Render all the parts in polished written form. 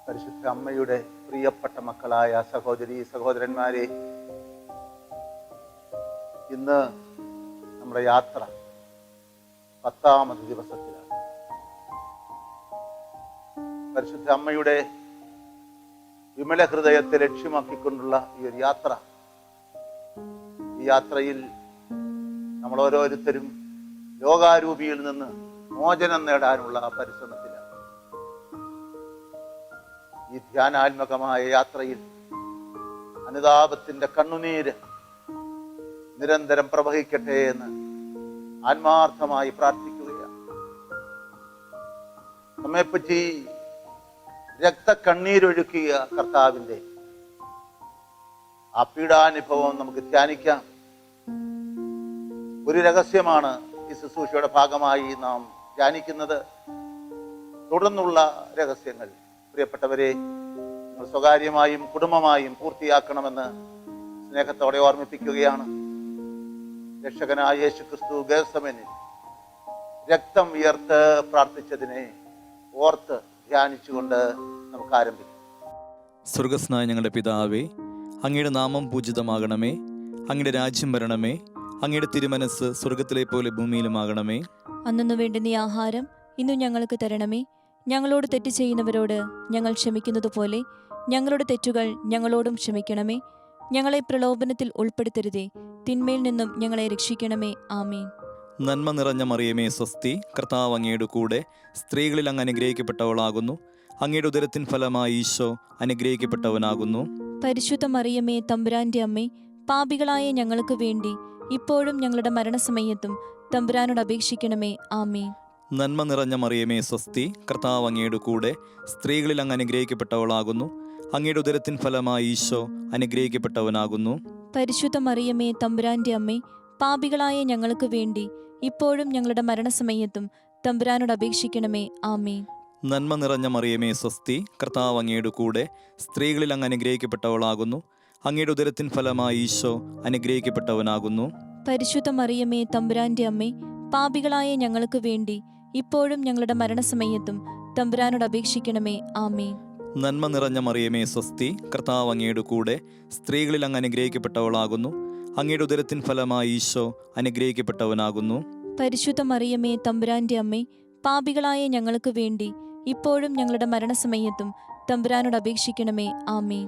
പരിശുദ്ധ അമ്മയുടെ പ്രിയപ്പെട്ട മക്കളായ സഹോദരി സഹോദരന്മാരെ, ഇന്ന് നമ്മുടെ യാത്ര 10ാമത് ദിവസത്തിലാണ്. പരിശുദ്ധ അമ്മയുടെ വിമല ഹൃദയത്തെ ലക്ഷ്യമാക്കിക്കൊണ്ടുള്ള ഈ ഒരു യാത്ര, ഈ യാത്രയിൽ നമ്മൾ ഓരോരുത്തരും ലോകാരൂപിയിൽ നിന്ന് മോചനം നേടാനുള്ള പരിശ്രമത്തിലാണ്. ഈ ധ്യാനാത്മകമായ യാത്രയിൽ അനുതാപത്തിന്റെ കണ്ണുനീര് നിരന്തരം പ്രവഹിക്കട്ടെ എന്ന് ആത്മാർത്ഥമായി പ്രാർത്ഥിക്കുകയാണ്. നമ്മെപ്പറ്റി രക്തക്കണ്ണീരൊഴുക്കിയ കർത്താവിൻ്റെ ആ പീഡാനുഭവം നമുക്ക് ധ്യാനിക്കാം. ഒരു രഹസ്യമാണ് ഈ ശുശ്രൂഷയുടെ ഭാഗമായി നാം ധ്യാനിക്കുന്നത്. തുടർന്നുള്ള രഹസ്യങ്ങൾ പ്രിയപ്പെട്ടവരെ നിങ്ങൾ സ്വകാര്യമായും കുടുംബമായും പൂർത്തിയാക്കണമെന്ന് സ്നേഹത്തോടെ ഓർമ്മിപ്പിക്കുകയാണ്. രക്ഷകനായ യേശുക്രിസ്തു ഗെത്സമനിൽ രക്തം വിയർത്ത് പ്രാർത്ഥിച്ചതിനെ ഓർത്ത് ധ്യാനിച്ചുകൊണ്ട് നമുക്ക് ആരംഭിക്കാം. സ്വർഗസ്നായ ഞങ്ങളുടെ പിതാവേ, അങ്ങയുടെ നാമം പൂജിതമാകണമേ. അങ്ങയുടെ രാജ്യം വരണമേ. അങ്ങയുടെ തിരുമനസ് സ്വർഗത്തിലെ പോലെ ഭൂമിയിലുമാകണമേ. അന്നു വേണ്ടുന്ന ആഹാരം ഇന്നു ഞങ്ങൾക്ക് തരണമേ. ഞങ്ങളോട് തെറ്റ് ചെയ്യുന്നവരോട് ഞങ്ങൾ ക്ഷമിക്കുന്നത് പോലെ ഞങ്ങളുടെ തെറ്റുകൾ ഞങ്ങളോടും ക്ഷമിക്കണമേ. ഞങ്ങളെ പ്രലോഭനത്തിൽ ഉൾപ്പെടുത്തരുതേ, തിന്മയിൽ നിന്നും ഞങ്ങളെ രക്ഷിക്കണമേ. ആമേൻ. നന്മ നിറഞ്ഞ മറിയമേ സ്വസ്തി, കർത്താവ് അങ്ങയുടെ കൂടെ സ്ത്രീകളിൽ അങ്ങ് അനുഗ്രഹിക്കപ്പെട്ടവളാകുന്നു. അങ്ങയുടെ ഉദരത്തിൻ ഫലമായി ഈശോ അനുഗ്രഹിക്കപ്പെട്ടവനാകുന്നു. പരിശുദ്ധ മറിയമേ തമ്പുരാന്റെ അമ്മേ, പാപികളായ ഞങ്ങൾക്ക് വേണ്ടി ഇപ്പോഴും ഞങ്ങളുടെ മരണസമയത്തും തമ്പുരാനോട് അപേക്ഷിക്കണമേ. ആമേൻ. നന്മ നിറഞ്ഞ മറിയമേ സ്വസ്തി, കർത്താവ് അങ്ങയുടെ കൂടെ സ്ത്രീകളിൽ അങ്ങ് അനുഗ്രഹിക്കപ്പെട്ടവളാകുന്നു. അങ്ങയുടെ ഉദരത്തിൻ ഫലമായി ഈശോ അനുഗ്രഹിക്കപ്പെട്ടവനാകുന്നു. പരിശുദ്ധ മറിയമേ തമ്പുരാന്റെ അമ്മേ, പാപികളായ ഞങ്ങൾക്ക് വേണ്ടി ഇപ്പോഴും ഞങ്ങളുടെ മരണസമയത്തും തമ്പുരാനോട് അപേക്ഷിക്കണമേ. ആമേൻ. നന്മ നിറഞ്ഞ മറിയമേ സ്വസ്തി, കർത്താവ് അങ്ങയുടെ കൂടെ സ്ത്രീകളിൽ അങ്ങ് അനുഗ്രഹിക്കപ്പെട്ടവളാകുന്നു. അങ്ങയുടെ ഉദരത്തിൻ ഫലമായി ഈശോ അനുഗ്രഹിക്കപ്പെട്ടവനാകുന്നു. പരിശുദ്ധ മറിയമേ തമ്പുരാന്റെ അമ്മേ, പാപികളായ ഞങ്ങൾക്ക് വേണ്ടി ഇപ്പോഴും ഞങ്ങളുടെ മരണസമയത്തും തമ്പുരാനോട് അപേക്ഷിക്കണമേ. ആമേൻ. നന്മ നിറഞ്ഞ മറിയമേ സ്വസ്തി, കർത്താവ് അങ്ങയുടെ കൂടെ സ്ത്രീകളിൽ അങ്ങ് അനുഗ്രഹിക്കപ്പെട്ടവളാകുന്നു. അങ്ങയുടെ ഉദരത്തിൻ ഫലമായി ഈശോ അനുഗ്രഹിക്കപ്പെട്ടവനാകുന്നു. പരിശുദ്ധ മറിയമേ തമ്പുരാന്റെ അമ്മേ, പാപികളായ ഞങ്ങൾക്ക് വേണ്ടി ഇപ്പോഴും ഞങ്ങളുടെ മരണസമയത്തും തമ്പുരാനോട് അപേക്ഷിക്കണമേ. ആമേൻ.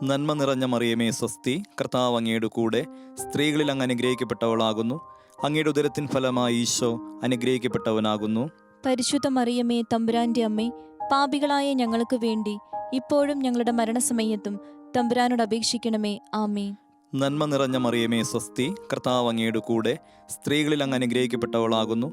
നന്മ നിറഞ്ഞ മറിയമേ സ്വസ്തി, കർത്താവ് അങ്ങയുടെ കൂടെ സ്ത്രീകളിൽ അങ്ങ് അനുഗ്രഹിക്കപ്പെട്ടവളാകുന്നു. അങ്ങയുടെ ഉദരത്തിൻ ഫലമായി ഈശോ അനുഗ്രഹിക്കപ്പെട്ടവനാകുന്നു. പരിശുദ്ധ മറിയമേ തമ്പുരാന്റെ അമ്മേ, പാപികളായ ഞങ്ങൾക്ക് വേണ്ടി ഇപ്പോഴും ഞങ്ങളുടെ മരണസമയത്തും തമ്പുരാനോട് അപേക്ഷിക്കണമേ. ആമേൻ. നന്മ നിറഞ്ഞ മറിയമേ സ്വസ്തി, കർത്താവ് അങ്ങയുടെ കൂടെ സ്ത്രീകളിൽ അങ്ങ് അനുഗ്രഹിക്കപ്പെട്ടവളാകുന്നു.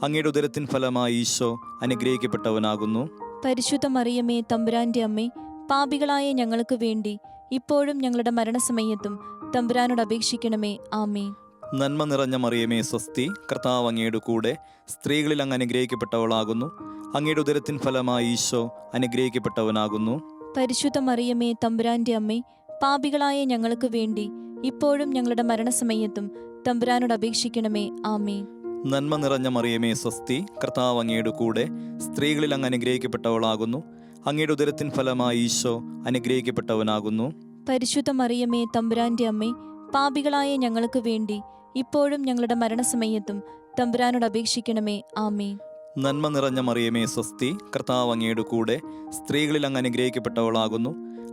അങ്ങയുടെ ഉദരത്തിൻ ഫലമായി ഈശോ അനുഗ്രഹിക്കപ്പെട്ടവനാകുന്നു. പരിശുദ്ധ മറിയമേ തമ്പുരാന്റെ അമ്മേ, പാപികളായ ഞങ്ങൾക്ക് വേണ്ടി ഇപ്പോഴും ഞങ്ങളുടെ മരണസമയത്തും തമ്പുരാനോട് അപേക്ഷിക്കണമേ. ആമേൻ. നന്മ നിറഞ്ഞ മറിയമേ സ്വസ്തി, കർത്താവ് അങ്ങയുടെ കൂടെ സ്ത്രീകളിൽ അങ്ങ് അനുഗ്രഹിക്കപ്പെട്ടവളാകുന്നു. അങ്ങയുടെ ഉദരത്തിൻ ഫലമായി ഈശോ അനുഗ്രഹിക്കപ്പെട്ടവനാകുന്നു. പരിശുദ്ധ മറിയമേ തമ്പുരാന്റെ അമ്മേ, പാപികളായ ഞങ്ങൾക്ക് വേണ്ടി ഇപ്പോഴും ഞങ്ങളുടെ മരണസമയത്തും തമ്പുരാനോട് അപേക്ഷിക്കണമേ. ആമേൻ. നന്മ നിറഞ്ഞ മറിയമേ സ്വസ്തി, കർത്താവ് അങ്ങയുടെ കൂടെ സ്ത്രീകളിൽ അങ്ങ് അനുഗ്രഹിക്കപ്പെട്ടവളാകുന്നു. അങ്ങയുടെ ഉദരത്തിൻ ഫലമായി ഈശോ അനുഗ്രഹിക്കപ്പെട്ടവനാകുന്നു. പരിശുദ്ധ മറിയമേ തമ്പുരാന്റെ അമ്മേ, പാപികളായ ഞങ്ങൾക്ക് വേണ്ടി ഇപ്പോഴും ഞങ്ങളുടെ മരണസമയത്തും തമ്പുരാനോട് അപേക്ഷിക്കണമേ. ആമേൻ. നന്മ നിറഞ്ഞ മറിയമേ സ്വസ്തി, കർത്താവ് അങ്ങയുടെ കൂടെ സ്ത്രീകളിൽ അങ്ങ് അനുഗ്രഹിക്കപ്പെട്ടവളാകുന്നു.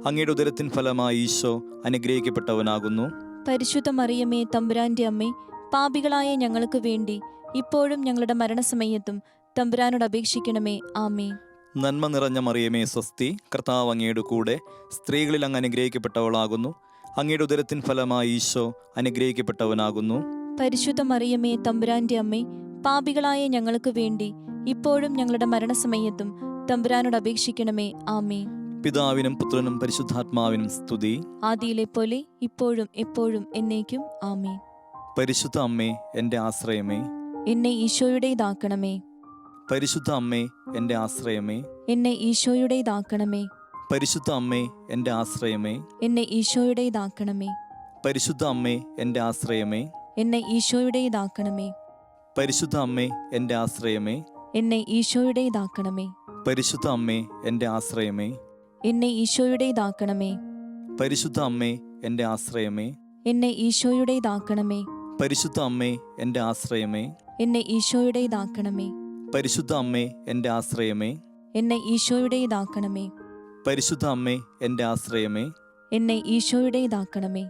അങ്ങയുടെ ഉദരത്തിൻ ഫലമായി ഈശോ അനുഗ്രഹിക്കപ്പെട്ടവനാകുന്നു. പരിശുദ്ധ മറിയമേ തമ്പുരാന്റെ അമ്മേ, പാപികളായ ഞങ്ങൾക്ക് വേണ്ടി ഇപ്പോഴും ഞങ്ങളുടെ മരണസമയത്തും തമ്പുരാനോട് അപേക്ഷിക്കണമേ. ആമേൻ. നന്മ നിറഞ്ഞ മറിയമേ സ്വസ്തി, കർത്താവ് അങ്ങയുടെ കൂടെ സ്ത്രീകളിൽ അങ്ങ് അനുഗ്രഹിക്കപ്പെട്ടവളാകുന്നു. അങ്ങയുടെ ഉദരത്തിൻ ഫലമായി ഈശോ അനുഗ്രഹിക്കപ്പെട്ടവനാകുന്നു. പരിശുദ്ധ മറിയമേ തമ്പുരാന്റെ അമ്മേ, പാപികളായ ഞങ്ങൾക്ക് വേണ്ടി ഇപ്പോഴും ഞങ്ങളുടെ മരണസമയത്തും തമ്പുരാനോട് അപേക്ഷിക്കണമേ. ആമേൻ. പിതാവിനും പുത്രനും പരിശുദ്ധാത്മാവിനും സ്തുതി, ആദിയിലെ പോലെ ഇപ്പോഴും എപ്പോഴും എന്നേക്കും. ആമേൻ. പരിശുദ്ധ അമ്മേ, എൻ്റെ ആശ്രയമേ, എന്നെ ഈശോയുടേതാക്കണമേ. പരിശുദ്ധ അമ്മേ, എൻ്റെ ആശ്രയമേ. എന്നെ ഈശോയുടേതാക്കണമേ. പരിശുദ്ധ അമ്മേ, എൻ്റെ ആശ്രയമേ. എന്നെ ഈശോയുടേതാക്കണമേ. പരിശുദ്ധ അമ്മേ, എൻ്റെ ആശ്രയമേ. എന്നെ ഈശോയുടേതാക്കണമേ. പരിശുദ്ധ അമ്മേ, എൻ്റെ ആശ്രയമേ. എന്നെ ഈശോയുടേതാക്കണമേ. പരിശുദ്ധ അമ്മേ, എൻ്റെ ആശ്രയമേ. എന്നെ ഈശോയുടേതാക്കണമേ. പരിശുദ്ധ അമ്മേ, എൻ്റെ ആശ്രയമേ. എന്നെ ഈശോയുടേതാക്കണമേ. പരിശുദ്ധ അമ്മേ, എൻ്റെ ആശ്രയമേ. എന്നെ ഈശോയുടേതാക്കണമേ. പരിശുദ്ധ അമ്മേ, എൻ്റെ ആശ്രയമേ. എന്നെ ഈശോയുടേതാക്കണമേ. പരിശുദ്ധ അമ്മേ, എൻ്റെ ആശ്രയമേ. എന്നെ ഈശോയുടേതാക്കണമേ.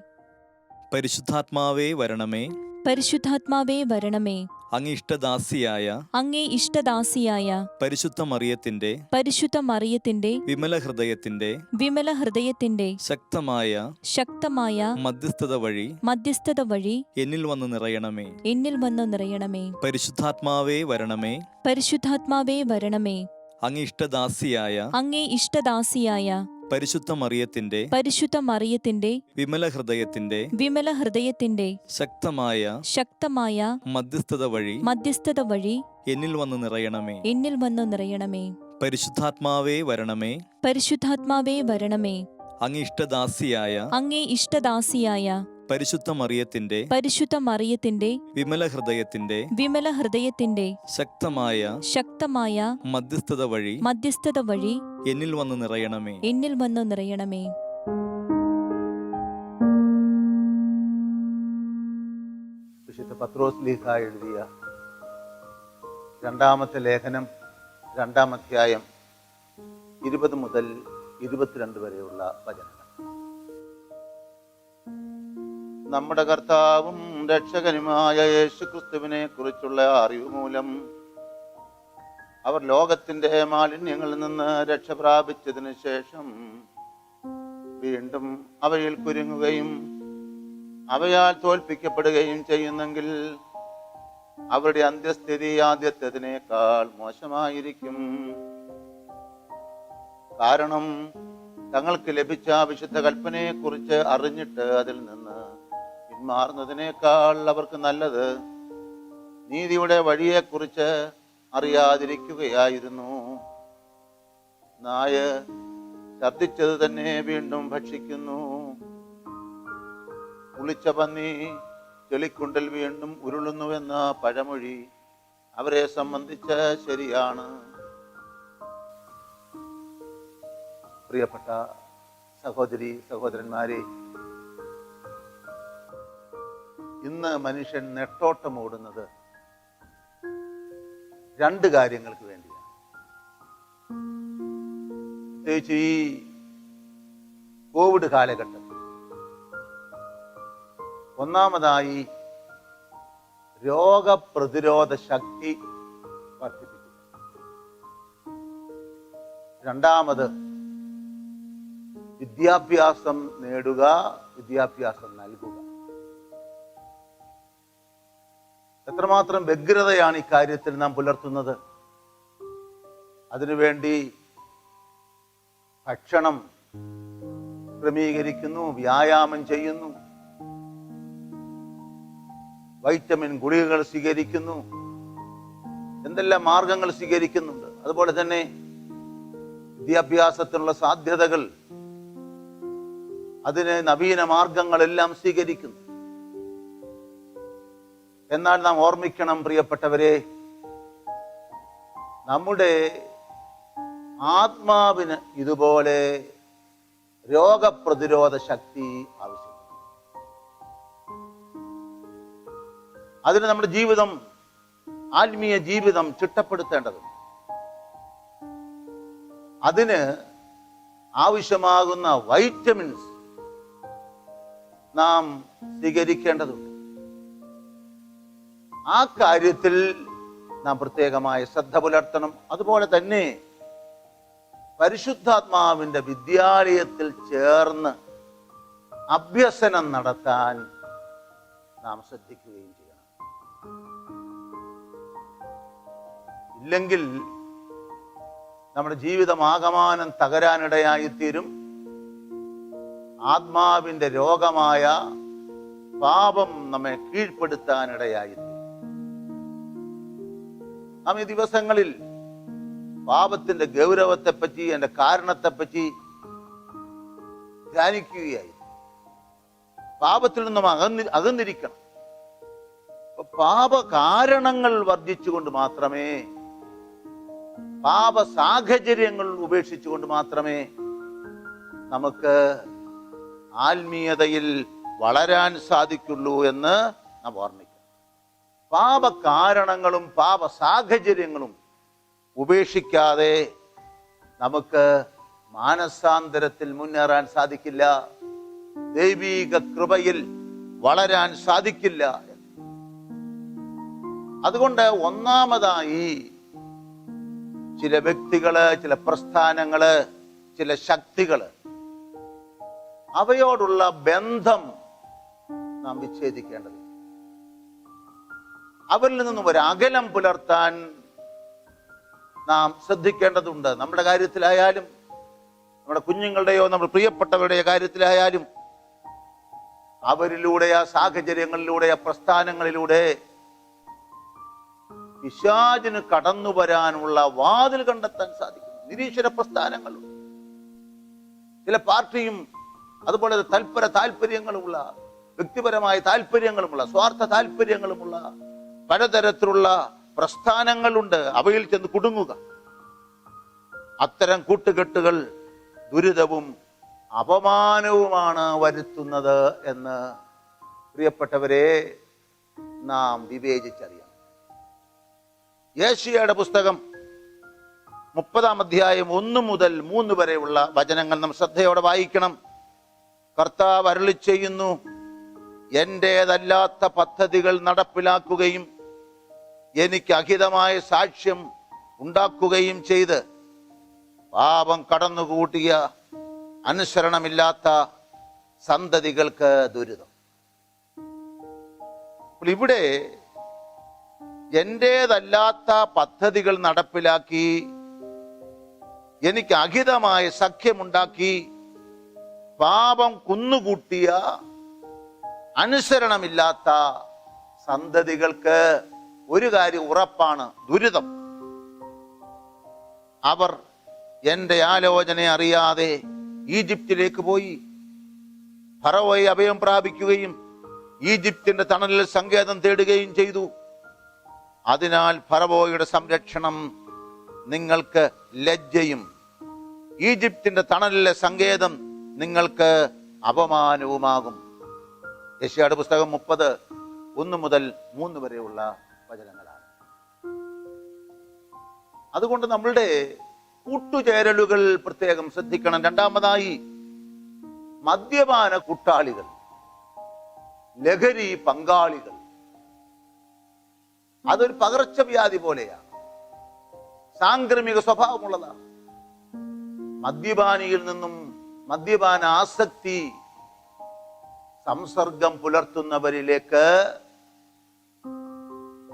പരിശുദ്ധാത്മാവേ വരണമേ. പരിശുദ്ധാത്മാവേ വരണമേ. അങ്ങ് ഇഷ്ടദാസിയായ അങ്ങേ ഇഷ്ടദാസിയായ പരിശുദ്ധ മറിയത്തിന്റെ പരിശുദ്ധ മറിയത്തിന്റെ വിമല ഹൃദയത്തിന്റെ വിമല ഹൃദയത്തിന്റെ ശക്തമായ മധ്യസ്ഥത വഴി എന്നിൽ വന്ന് നിറയണമേ. എന്നിൽ വന്നു നിറയണമേ. പരിശുദ്ധാത്മാവേ വരണമേ. പരിശുദ്ധാത്മാവേ വരണമേ. അങ്ങ് ഇഷ്ടദാസിയായ പരിശുദ്ധ മറിയത്തിന്റെ വിമല ഹൃദയത്തിന്റെ ശക്തമായ മധ്യസ്ഥത വഴി എന്നിൽ വന്ന് നിറയണമേ. പരിശുദ്ധാത്മാവേ വരണമേ. പരിശുദ്ധാത്മാവേ വരണമേ. അങ്ങ് ഇഷ്ടദാസിയായ പരിശുദ്ധ മറിയത്തിന്റെ വിമല ഹൃദയത്തിന്റെ ശക്തമായ മധ്യസ്ഥത വഴി എന്നിൽ വന്ന് നിറയണമേ. വിശുദ്ധ പത്രോസ് ലീഹ എഴുതിയ രണ്ടാമത്തെ ലേഖനം 2-ാം അധ്യായം 20 മുതൽ 22 വരെയുള്ള വചനങ്ങൾ. നമ്മുടെ കർത്താവും രക്ഷകനുമായ യേശുക്രിസ്തുവിനെ കുറിച്ചുള്ള അറിവ് മൂലം അവർ ലോകത്തിന്റെ മാലിന്യങ്ങളിൽ നിന്ന് രക്ഷ പ്രാപിച്ചതിന് ശേഷം വീണ്ടും അവയിൽ കുരുങ്ങുകയും അവയാൽ തോൽപ്പിക്കപ്പെടുകയും ചെയ്യുന്നെങ്കിൽ അവരുടെ അന്ത്യസ്ഥിതി ആദ്യത്തേതിനേക്കാൾ മോശമായിരിക്കും. കാരണം തങ്ങൾക്ക് ലഭിച്ച വിശുദ്ധ കൽപ്പനയെ കുറിച്ച് അറിഞ്ഞിട്ട് അതിൽ നിന്ന് പിന്മാറുന്നതിനേക്കാൾ അവർക്ക് നല്ലത് നീതിയുടെ വഴിയെക്കുറിച്ച് അറിയാതിരിക്കുകയായിരുന്നു. നായ ഛർദ്ദിച്ചത് തന്നെ വീണ്ടും ഭക്ഷിക്കുന്നു. കുളിച്ച പന്നി ചെളിക്കുണ്ടിൽ വീണ്ടും ഉരുളുന്നുവെന്ന പഴമൊഴി അവരെ സംബന്ധിച്ച് ശരിയാണ്. പ്രിയപ്പെട്ട സഹോദരി സഹോദരന്മാരെ, ഇന്ന് മനുഷ്യൻ നെട്ടോട്ടമോടുന്നത് 2 കാര്യങ്ങൾക്ക് വേണ്ടിയാണ്. പ്രത്യേകിച്ച് ഈ കോവിഡ് കാലഘട്ടത്തിൽ ഒന്നാമതായി രോഗപ്രതിരോധ ശക്തി വർദ്ധിപ്പിക്കുക, രണ്ടാമത് വിദ്യാഭ്യാസം നേടുക, വിദ്യാഭ്യാസം നൽകുക. എത്രമാത്രം വ്യഗ്രതയാണ് ഇക്കാര്യത്തിൽ നാം പുലർത്തുന്നത്. അതിനുവേണ്ടി ഭക്ഷണം ക്രമീകരിക്കുന്നു, വ്യായാമം ചെയ്യുന്നു, വൈറ്റമിൻ ഗുളികകൾ സ്വീകരിക്കുന്നു, എന്തെല്ലാം മാർഗങ്ങൾ സ്വീകരിക്കുന്നുണ്ട്. അതുപോലെ തന്നെ വിദ്യാഭ്യാസത്തിനുള്ള സാധ്യതകൾ, അതിന് നവീന മാർഗങ്ങളെല്ലാം സ്വീകരിക്കുന്നു. എന്നാൽ നാം ഓർമ്മിക്കണം പ്രിയപ്പെട്ടവരെ, നമ്മുടെ ആത്മാവിന് ഇതുപോലെ രോഗപ്രതിരോധ ശക്തി ആവശ്യമാണ്. അതിന് നമ്മുടെ ജീവിതം, ആത്മീയ ജീവിതം ചിട്ടപ്പെടുത്തേണ്ടതുണ്ട്. അതിന് ആവശ്യമാകുന്ന വൈറ്റമിൻസ് നാം സ്വീകരിക്കേണ്ടതുണ്ട്. ആ കാര്യത്തിൽ നാം പ്രത്യേകമായ ശ്രദ്ധ പുലർത്തണം. അതുപോലെ തന്നെ പരിശുദ്ധാത്മാവിന്റെ വിദ്യാലയത്തിൽ ചേർന്ന് അഭ്യസനം നടത്താൻ നാം ശ്രദ്ധിക്കുകയും ചെയ്യണം. ഇല്ലെങ്കിൽ നമ്മുടെ ജീവിതം ആകമാനം തകരാനിടയായിത്തീരും. ആത്മാവിന്റെ രോഗമായ പാപം നമ്മെ കീഴ്പ്പെടുത്താനിടയായിത്തീരും. നാം ഈ ദിവസങ്ങളിൽ പാപത്തിന്റെ ഗൗരവത്തെപ്പറ്റി, അതിന്റെ കാരണത്തെപ്പറ്റി ധ്യാനിക്കുകയായി. പാപത്തിൽ നിന്നും അകന്നിരിക്കണം. പാപ കാരണങ്ങൾ വർദ്ധിച്ചുകൊണ്ട് മാത്രമേ, പാപ സാഹചര്യങ്ങൾ ഉപേക്ഷിച്ചുകൊണ്ട് മാത്രമേ നമുക്ക് ആത്മീയതയിൽ വളരാൻ സാധിക്കുള്ളൂ എന്ന് നാം ഓർമ്മിക്കണം. പാപ കാരണങ്ങളും പാപ സാഹചര്യങ്ങളും ഉപേക്ഷിക്കാതെ നമുക്ക് മാനസാന്തരത്തിൽ മുന്നേറാൻ സാധിക്കില്ല, ദൈവിക കൃപയിൽ വളരാൻ സാധിക്കില്ല. അതുകൊണ്ട് ഒന്നാമതായി ചില വ്യക്തികള്, ചില പ്രസ്ഥാനങ്ങള്, ചില ശക്തികള്, അവയോടുള്ള ബന്ധം നാം വിച്ഛേദിക്കേണ്ടത്. അവരിൽ നിന്നും ഒരു അകലം പുലർത്താൻ നാം ശ്രദ്ധിക്കേണ്ടതുണ്ട്. നമ്മുടെ കാര്യത്തിലായാലും, നമ്മുടെ കുഞ്ഞുങ്ങളുടെയോ നമ്മുടെ പ്രിയപ്പെട്ടവരുടെയോ കാര്യത്തിലായാലും, അവരിലൂടെ, ആ സാഹചര്യങ്ങളിലൂടെ, ആ പ്രസ്ഥാനങ്ങളിലൂടെ പിശാചിന് കടന്നു വരാനുള്ള വാതിൽ കണ്ടെത്താൻ സാധിക്കും. നിരീശ്വര പ്രസ്ഥാനങ്ങളുണ്ട്, ചില പാർട്ടിയും അതുപോലെ താല്പര്യങ്ങളുമുള്ള, വ്യക്തിപരമായ താല്പര്യങ്ങളുമുള്ള, സ്വാർത്ഥ താല്പര്യങ്ങളുമുള്ള പലതരത്തിലുള്ള പ്രസ്ഥാനങ്ങളുണ്ട്. അവയിൽ ചെന്ന് കുടുങ്ങുക. അത്തരം കൂട്ടുകെട്ടുകൾ ദുരിതവും അപമാനവുമാണ് വരുത്തുന്നത് എന്ന് പ്രിയപ്പെട്ടവരെ നാം വിവേചിച്ചറിയണം. യേശയ്യായുടെ പുസ്തകം 30-ാം അധ്യായം 1 മുതൽ 3 വരെയുള്ള വചനങ്ങൾ നാം ശ്രദ്ധയോടെ വായിക്കണം. കർത്താവ് അരുളിച്ചെയ്യുന്നു, എന്റേതല്ലാത്ത പദ്ധതികൾ നടപ്പിലാക്കുകയും എനിക്ക് അഹിതമായ സാക്ഷ്യം ഉണ്ടാക്കുകയും ചെയ്ത് പാപം കടന്നുകൂട്ടിയ അനുസരണമില്ലാത്ത സന്തതികൾക്ക് ദുരിതം. ഇവിടെ എന്റേതല്ലാത്ത പദ്ധതികൾ നടപ്പിലാക്കി എനിക്ക് അഹിതമായ സഖ്യമുണ്ടാക്കി പാപം കുന്നുകൂട്ടിയ അനുസരണമില്ലാത്ത സന്തതികൾക്ക് ഒരു കാര്യം ഉറപ്പാണ്, ദുരിതം. അവർ എന്റെ ആലോചന അറിയാതെ ഈജിപ്തിലേക്ക് പോയി ഫറവോയെ അഭയം പ്രാപിക്കുകയും ഈജിപ്തിന്റെ തണലിൽ സങ്കേതം തേടുകയും ചെയ്തു. അതിനാൽ ഫറവോയുടെ സംരക്ഷണം നിങ്ങൾക്ക് ലജ്ജയും ഈജിപ്തിന്റെ തണലിലെ സങ്കേതം നിങ്ങൾക്ക് അപമാനവുമാകും. യെശയ്യായുടെ പുസ്തകം 30:1 മുതൽ 3 വരെയുള്ള വചനങ്ങളാണ്. അതുകൊണ്ട് നമ്മളുടെ കൂട്ടുചേരലുകൾ പ്രത്യേകം ശ്രദ്ധിക്കണം. രണ്ടാമതായി, മദ്യപാന കൂട്ടാളികൾ, ലഹരി പങ്കാളികൾ, അതൊരു പകർച്ചവ്യാധി പോലെയാണ്, സാംക്രമിക സ്വഭാവമുള്ളതാണ്. മദ്യപാനിയിൽ നിന്നും മദ്യപാന ആസക്തി സംസർഗം പുലർത്തുന്നവരിലേക്ക്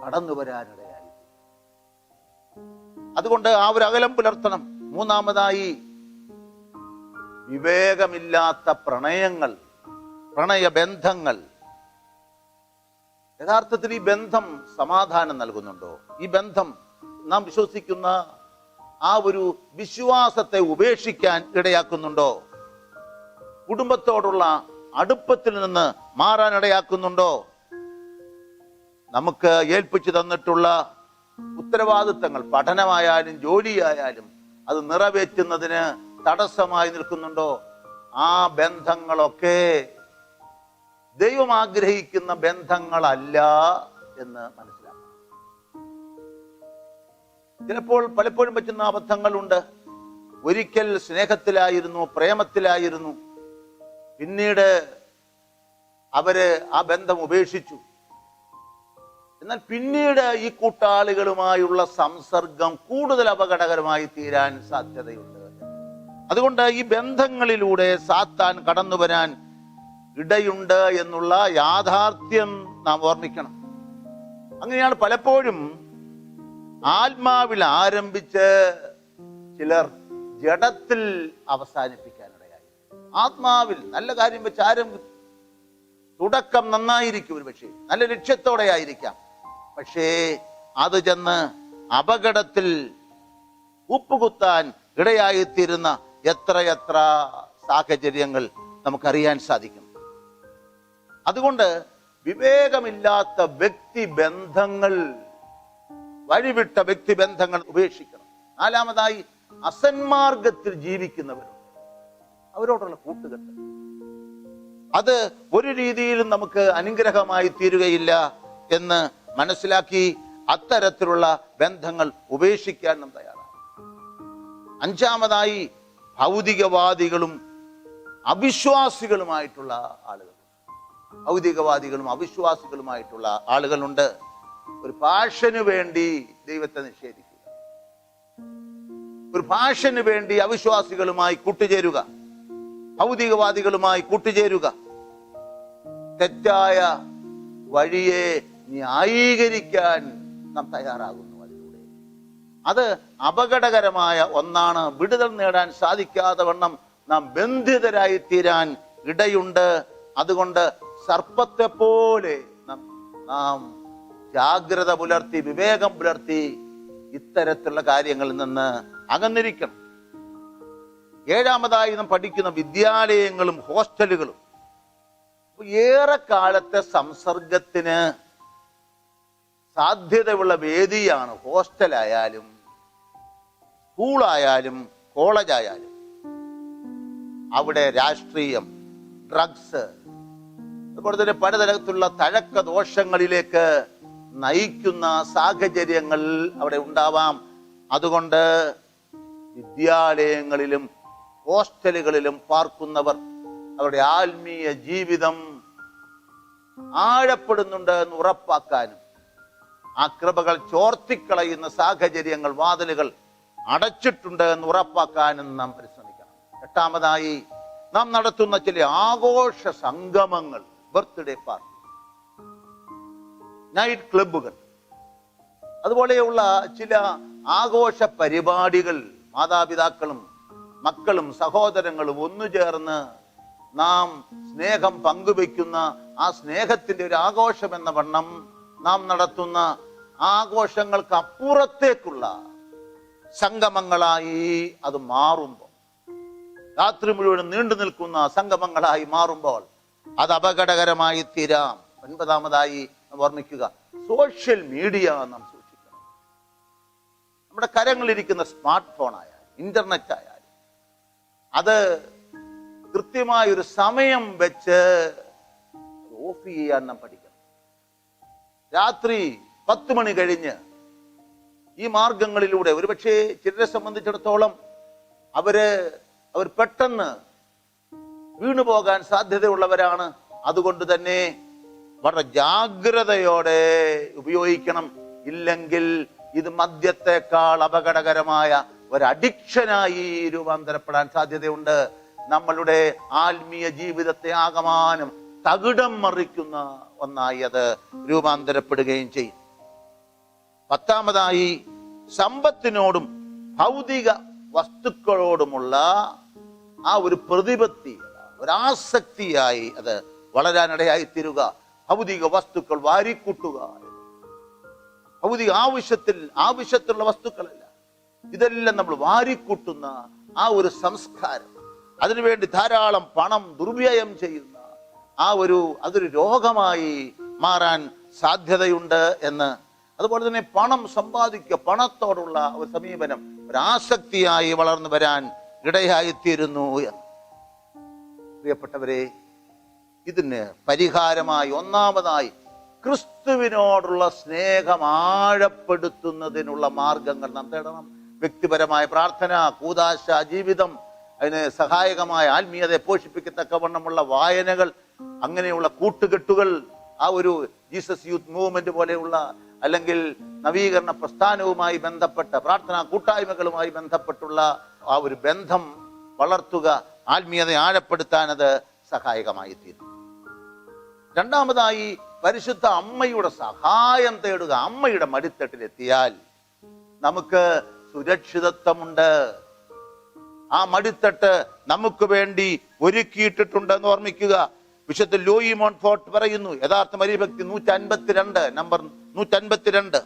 കടന്നു വരാനിടയായി. അതുകൊണ്ട് ആ ഒരു അകലം പുലർത്തണം. മൂന്നാമതായി, വിവേകമില്ലാത്ത പ്രണയങ്ങൾ, പ്രണയബന്ധങ്ങൾ. യഥാർത്ഥത്തിൽ ഈ ബന്ധം സമാധാനം നൽകുന്നുണ്ടോ? ഈ ബന്ധം നാം വിശ്വസിക്കുന്ന ആ ഒരു വിശ്വാസത്തെ ഉപേക്ഷിക്കാൻ ഇടയാക്കുന്നുണ്ടോ? കുടുംബത്തോടുള്ള അടുപ്പത്തിൽ നിന്ന് മാറാൻ ഇടയാക്കുന്നുണ്ടോ? നമുക്ക് ഏൽപ്പിച്ചു തന്നിട്ടുള്ള ഉത്തരവാദിത്തങ്ങൾ, പഠനമായാലും ജോലിയായാലും, അത് നിറവേറ്റുന്നതിന് തടസ്സമായി നിൽക്കുന്നുണ്ടോ? ആ ബന്ധങ്ങളൊക്കെ ദൈവം ആഗ്രഹിക്കുന്ന ബന്ധങ്ങളല്ല എന്ന് മനസ്സിലാക്കണം. ചിലപ്പോൾ പലപ്പോഴും പറ്റുന്ന അബദ്ധങ്ങളുണ്ട്. ഒരിക്കൽ സ്നേഹത്തിലായിരുന്നു, പ്രേമത്തിലായിരുന്നു, പിന്നീട് അവര് ആ ബന്ധം ഉപേക്ഷിച്ചു. എന്നാൽ പിന്നീട് ഈ കൂട്ടാളികളുമായുള്ള സംസർഗം കൂടുതൽ അപകടകരമായി തീരാൻ സാധ്യതയുണ്ട്. അതുകൊണ്ട് ഈ ബന്ധങ്ങളിലൂടെ സാത്താൻ കടന്നു വരാൻ ഇടയുണ്ട് എന്നുള്ള യാഥാർത്ഥ്യം നാം ഓർമ്മിക്കണം. അങ്ങനെയാണ് പലപ്പോഴും ആത്മാവിൽ ആരംഭിച്ച് ചിലർ ജഡത്തിൽ അവസാനിപ്പിക്കാനിടയായി. ആത്മാവിൽ നല്ല കാര്യം വെച്ച് ആരംഭിക്കും, തുടക്കം നന്നായിരിക്കും, ഒരു പക്ഷേ നല്ല ലക്ഷ്യത്തോടെ ആയിരിക്കാം, പക്ഷേ അത് ചെന്ന് അപകടത്തിൽ ഉപ്പുകുത്താൻ ഇടയായിത്തീരുന്ന എത്രയെത്ര സാഹചര്യങ്ങൾ നമുക്കറിയാൻ സാധിക്കും. അതുകൊണ്ട് വിവേകമില്ലാത്ത വ്യക്തിബന്ധങ്ങൾ, വഴിവിട്ട വ്യക്തിബന്ധങ്ങൾ ഉപേക്ഷിക്കണം. നാലാമതായി, അസന്മാർഗത്തിൽ ജീവിക്കുന്നവരുണ്ട്, അവരോടുള്ള കൂട്ടുകെട്ട് അത് ഒരു രീതിയിലും നമുക്ക് അനുഗ്രഹമായി തീരുകയില്ല എന്ന് മനസ്സിലാക്കി അത്തരത്തിലുള്ള ബന്ധങ്ങൾ ഉപേക്ഷിക്കാൻ നാം തയ്യാറാണ്. അഞ്ചാമതായി, ഭൗതികവാദികളും അവിശ്വാസികളുമായിട്ടുള്ള ആളുകൾ. ഭൗതികവാദികളും അവിശ്വാസികളുമായിട്ടുള്ള ആളുകളുണ്ട്. ഒരു ഭാഷന് വേണ്ടി ദൈവത്തെ നിഷേധിക്കുക, ഒരു ഭാഷന് വേണ്ടി അവിശ്വാസികളുമായി കൂട്ടുചേരുക, ഭൗതികവാദികളുമായി കൂട്ടുചേരുക, തെറ്റായ വഴിയെ ന്യായീകരിക്കാൻ നാം തയ്യാറാകുന്നു. അതിലൂടെ അത് അപകടകരമായ ഒന്നാണ്. വിടുതൽ നേടാൻ സാധിക്കാതെ വണ്ണം നാം ബന്ധിതരായി തീരാൻ ഇടയുണ്ട്. അതുകൊണ്ട് സർപ്പത്തെ പോലെ നാം ജാഗ്രത പുലർത്തി, വിവേകം പുലർത്തി ഇത്തരത്തിലുള്ള കാര്യങ്ങളിൽ നിന്ന് അകന്നിരിക്കണം. ഏഴാമതായി നാം പഠിക്കുന്ന വിദ്യാലയങ്ങളും ഹോസ്റ്റലുകളും. ഏറെ കാലത്തെ സംസർഗത്തിന് സാധ്യതയുള്ള വേദിയാണ് ഹോസ്റ്റലായാലും സ്കൂളായാലും കോളേജായാലും. അവിടെ രാഷ്ട്രീയം, ഡ്രഗ്സ്, അതുപോലെ തന്നെ പലതരത്തിലുള്ള തഴക്ക ദോഷങ്ങളിലേക്ക് നയിക്കുന്ന സാഹചര്യങ്ങൾ അവിടെ ഉണ്ടാവാം. അതുകൊണ്ട് വിദ്യാലയങ്ങളിലും ഹോസ്റ്റലുകളിലും പാർക്കുന്നവർ അവരുടെ ആത്മീയ ജീവിതം ആഴപ്പെടുന്നുണ്ട് എന്ന് ഉറപ്പാക്കാനും ആ കൃപകൾ ചോർത്തിക്കളയുന്ന സാഹചര്യങ്ങൾ, വാതിലുകൾ അടച്ചിട്ടുണ്ട് എന്ന് ഉറപ്പാക്കാനും നാം പരിശ്രമിക്കണം. എട്ടാമതായി, നാം നടത്തുന്ന ചില ആഘോഷ സംഗമങ്ങൾ, ബർത്ത്ഡേ പാർട്ടി, നൈറ്റ് ക്ലബ്ബുകൾ, അതുപോലെയുള്ള ചില ആഘോഷ പരിപാടികൾ മാതാപിതാക്കളും മക്കളും സഹോദരങ്ങളും ഒന്നുചേർന്ന് നാം സ്നേഹം പങ്കുവെക്കുന്ന ആ സ്നേഹത്തിന്റെ ഒരു ആഘോഷം എന്ന വണ്ണം നാം നടത്തുന്ന ആഘോഷങ്ങൾക്ക് അപ്പുറത്തേക്കുള്ള സംഗമങ്ങളായി അത് മാറുമ്പോൾ, രാത്രി മുഴുവൻ നീണ്ടു നിൽക്കുന്ന സംഗമങ്ങളായി മാറുമ്പോൾ അത് അപകടകരമായി തീരാം. ഒൻപതാമതായി ഓർമ്മിക്കുക, സോഷ്യൽ മീഡിയ നാം സൂക്ഷിക്കണം. നമ്മുടെ കരങ്ങളിലിരിക്കുന്ന സ്മാർട്ട് ഫോൺ ആയാലും ഇന്റർനെറ്റ് ആയാലും അത് കൃത്യമായൊരു സമയം വെച്ച് ഓഫ് ചെയ്യാൻ നാം പഠിക്കണം. രാത്രി 10 മണി കഴിഞ്ഞ് ഈ മാർഗങ്ങളിലൂടെ ഒരുപക്ഷെ ചിലരെ സംബന്ധിച്ചിടത്തോളം അവർ പെട്ടെന്ന് വീണുപോകാൻ സാധ്യതയുള്ളവരാണ്. അതുകൊണ്ട് തന്നെ വളരെ ജാഗ്രതയോടെ ഉപയോഗിക്കണം. ഇല്ലെങ്കിൽ ഇത് മദ്യത്തെക്കാൾ അപകടകരമായ ഒരു അഡിക്ഷനായി രൂപാന്തരപ്പെടാൻ സാധ്യതയുണ്ട്. നമ്മളുടെ ആത്മീയ ജീവിതത്തെ ആകമാനം തകിടം മറിക്കുന്ന ഒന്നായി അത് രൂപാന്തരപ്പെടുകയും ചെയ്യും. 10ാമതായി, സമ്പത്തിനോടും ഭൗതിക വസ്തുക്കളോടുമുള്ള ആ ഒരു പ്രതിപത്തി, ഒരാസക്തിയായി അത് വളരാനിടയായി തീരുക. ഭൗതിക വസ്തുക്കൾ വാരിക്കൂട്ടുക, ഭൗതിക ആവശ്യത്തിലുള്ള വസ്തുക്കളല്ല, ഇതെല്ലാം നമ്മൾ വാരിക്കൂട്ടുന്ന ആ ഒരു സംസ്കാരം, അതിനുവേണ്ടി ധാരാളം പണം ദുർവ്യയം ചെയ്യുന്ന അതൊരു രോഗമായി മാറാൻ സാധ്യതയുണ്ട് എന്ന്. അതുപോലെ തന്നെ പണം സമ്പാദിക്കുക, പണത്തോടുള്ള ഒരു സമീപനം ഒരാസക്തിയായി വളർന്നു വരാൻ ഇടയായിത്തീരുന്നു എന്ന്. പ്രിയപ്പെട്ടവരെ, ഇതിന് പരിഹാരമായി ഒന്നാമതായി ക്രിസ്തുവിനോടുള്ള സ്നേഹം ആഴപ്പെടുത്തുന്നതിനുള്ള മാർഗങ്ങൾ നാം തേടണം. വ്യക്തിപരമായ പ്രാർത്ഥന, കൂദാശ ജീവിതം, അതിന് സഹായകമായ ആത്മീയതയെ പോഷിപ്പിക്കത്തക്കവണ്ണമുള്ള വായനകൾ, അങ്ങനെയുള്ള കൂട്ടുകെട്ടുകൾ, ആ ഒരു ജീസസ് യൂത്ത് മൂവ്മെന്റ് പോലെയുള്ള അല്ലെങ്കിൽ നവീകരണ പ്രസ്ഥാനവുമായി ബന്ധപ്പെട്ട പ്രാർത്ഥനാ കൂട്ടായ്മകളുമായി ബന്ധപ്പെട്ടുള്ള ആ ഒരു ബന്ധം വളർത്തുക, ആത്മീയത ആഴപ്പെടുത്താൻ അത് സഹായകമായി തീരും. രണ്ടാമതായി, പരിശുദ്ധ അമ്മയുടെ സഹായം തേടുക. അമ്മയുടെ മടിത്തട്ടിലെത്തിയാൽ നമുക്ക് സുരക്ഷിതത്വമുണ്ട്. ആ മടിത്തട്ട് നമുക്ക് വേണ്ടി ഒരുക്കിയിട്ടിട്ടുണ്ടെന്ന് ഓർമ്മിക്കുക. വിശുദ്ധ ലൂയി മോൺഫോർട്ട് പറയുന്നു, യഥാർത്ഥ മരിഭക്തി 152, നമ്പർ 152,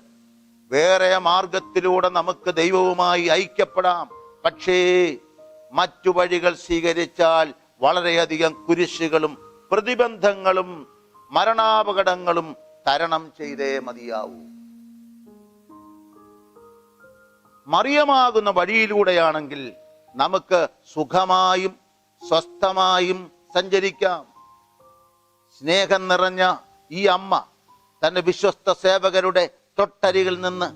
വേറെ മാർഗത്തിലൂടെ നമുക്ക് ദൈവവുമായി ഐക്യപ്പെടാം. പക്ഷേ മറ്റു വഴികൾ സ്വീകരിച്ചാൽ വളരെയധികം കുരിശുകളും പ്രതിബന്ധങ്ങളും മരണാപകടങ്ങളും തരണം ചെയ്തേ മതിയാവൂ. മറിയമാകുന്ന വഴിയിലൂടെയാണെങ്കിൽ നമുക്ക് സുഖമായും സ്വസ്ഥമായും സഞ്ചരിക്കാം. സ്നേഹം നിറഞ്ഞ ഈ അമ്മ തന്റെ വിശ്വസ്ത സേവകരുടെ തൊട്ടരികിൽ നിന്ന്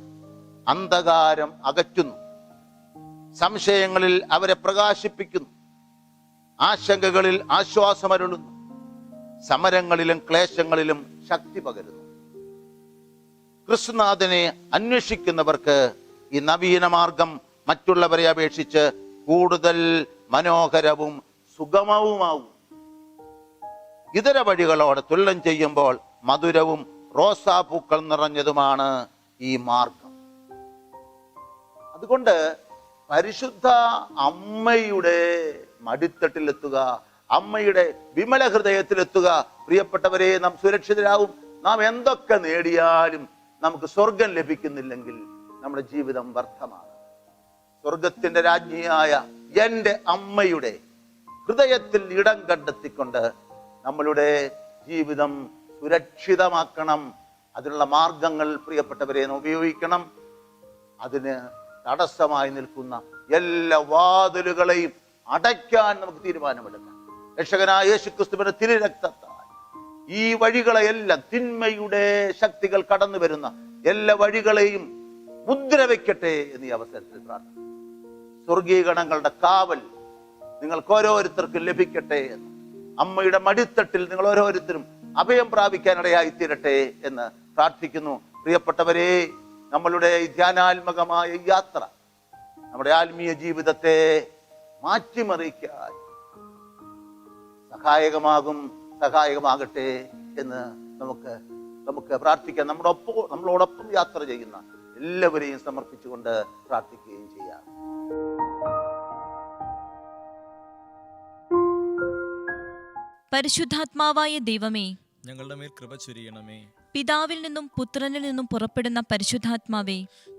അന്ധകാരം അകറ്റുന്നു. സംശയങ്ങളിൽ അവരെ പ്രകാശിപ്പിക്കുന്നു. ആശങ്കകളിൽ ആശ്വാസമരുളുന്നു. സമരങ്ങളിലും ക്ലേശങ്ങളിലും ശക്തി പകരുന്നു. ക്രിസ്തുനാഥനെ അന്വേഷിക്കുന്നവർക്ക് ഈ നവീന മാർഗം മറ്റുള്ളവരെ അപേക്ഷിച്ച് കൂടുതൽ മനോഹരവും സുഗമവുമാവും. ഇതര വഴികളോട് തുലനം ചെയ്യുമ്പോൾ മധുരവും റോസാപ്പൂക്കൾ നിറഞ്ഞതുമാണ് ഈ മാർഗം. അതുകൊണ്ട് പരിശുദ്ധ അമ്മയുടെ മടിത്തട്ടിലെത്തുക, അമ്മയുടെ വിമല ഹൃദയത്തിലെത്തുക. പ്രിയപ്പെട്ടവരെ, നാം സുരക്ഷിതരാകും. നാം എന്തൊക്കെ നേടിയാലും നമുക്ക് സ്വർഗം ലഭിക്കുന്നില്ലെങ്കിൽ നമ്മുടെ ജീവിതം വ്യർത്ഥമാണ്. സ്വർഗത്തിന്റെ രാജ്ഞിയായ എൻ്റെ അമ്മയുടെ ഹൃദയത്തിൽ ഇടം കണ്ടെത്തിക്കൊണ്ട് നമ്മളുടെ ജീവിതം സുരക്ഷിതമാക്കണം. അതിനുള്ള മാർഗങ്ങൾ പ്രിയപ്പെട്ടവരെ നാം ഉപയോഗിക്കണം. അതിന് തടസ്സമായി നിൽക്കുന്ന എല്ലാ വാതിലുകളെയും അടയ്ക്കാൻ നമുക്ക് തീരുമാനമെടുക്കാം. രക്ഷകനായ യേശുക്രിസ്തുവിന്റെ തിരുരക്തത്താൽ ഈ വഴികളെയെല്ലാം, തിന്മയുടെ ശക്തികൾ കടന്നു വരുന്ന എല്ലാ വഴികളെയും മുദ്ര വയ്ക്കട്ടെ എന്ന് ഈ അവസരത്തിൽ പ്രാർത്ഥിക്കുന്നു. സ്വർഗീയ ഗണങ്ങളുടെ കാവൽ നിങ്ങൾക്ക് ഓരോരുത്തർക്കും ലഭിക്കട്ടെ എന്ന്, അമ്മയുടെ മടിത്തട്ടിൽ നിങ്ങൾ ഓരോരുത്തരും അഭയം പ്രാപിക്കാനിടയായി തീരട്ടെ എന്ന് പ്രാർത്ഥിക്കുന്നു. പ്രിയപ്പെട്ടവരെ, നമ്മളുടെ ധ്യാനാത്മകമായ യാത്ര നമ്മുടെ ആത്മീയ ജീവിതത്തെ മാറ്റിമറിക്കാൻ സഹായകമാകട്ടെ എന്ന് നമുക്ക് പ്രാർത്ഥിക്കാം. നമ്മളോടൊപ്പം യാത്ര ചെയ്യുന്ന എല്ലാവരെയും സമർപ്പിച്ചുകൊണ്ട് പ്രാർത്ഥിക്കുകയും ചെയ്യാം. പരിശുദ്ധാത്മാവായ ദൈവമേ, ഞങ്ങളുടെ മേൽ കൃപ ചൊരിയണമേ. പിതാവിൽ നിന്നും പുത്രനിൽ നിന്നും പുറപ്പെടുന്ന പരിശുദ്ധാത്മാവേ,